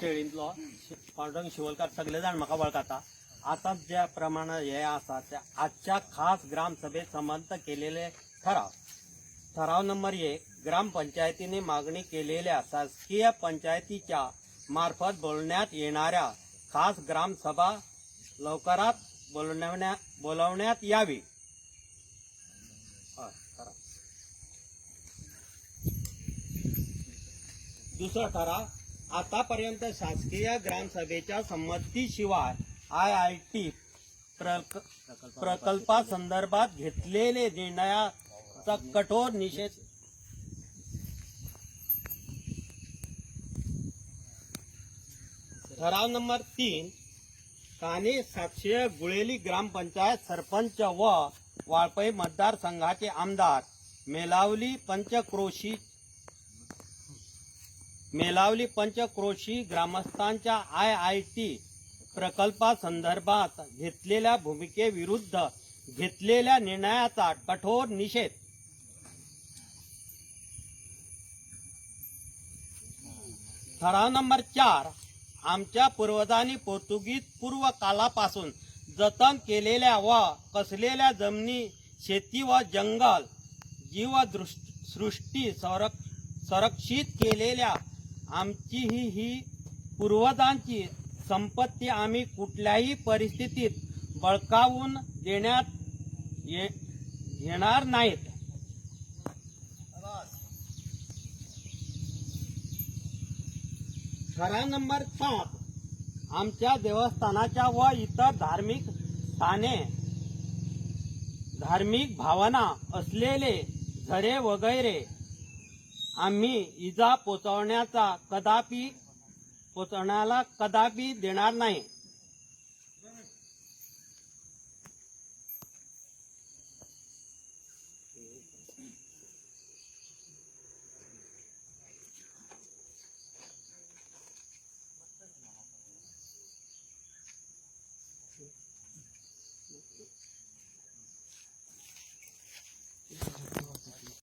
शेळींतलो पांडुरंग शिवोलकार सगळे जाण म्हाका वळखता. आता ज्या प्रमाणे हे आसा त्या आजच्या खास ग्रामसभेत संबंध केलेले ठराव नंबर 1, ग्रामपंचायतीने मागणी केलेल्या शासकीय पंचायतीच्या मार्फत बोलवण्यात येणाऱ्या खास ग्रामसभा लवकरात बोलवण्यात यावी. दुसरा ठराव, आतापर्यंत शासकीय ग्रामसभेच्या संमतीशिवाय IIT प्रकल्पासंदर्भात घेतलेले निर्णयाचा कठोर निषेध. ठराव नंबर 3, काने 700 गुळेली ग्रामपंचायत सरपंच व वाळपई मतदारसंघाचे आमदार मेलावली पंचक्रोशी ग्रामस्थांच्या IIT प्रकल्पासंदर्भात घेतलेल्या भूमिकेविरुद्ध घेतलेल्या निर्णयाचा कठोर निषेध. ठराव नंबर 4, आमच्या पूर्वजांनी पोर्तुगीज पूर्व कालापासून जतन केलेल्या व कसलेल्या जमिनी, शेती व जंगल जीवसृष्टी संरक्षित केलेल्या आमची ही पूर्वजांची संपत्ती आम्ही कुठल्याही परिस्थितीत बळकावून देण्यात येणार नाहीत. ठराव नंबर 7, आमच्या देवस्थानाच्या व इतर धार्मिक भावना असलेले झरे वगैरे आम्ही इजा पोचवण्याला कदापि देणार नाही.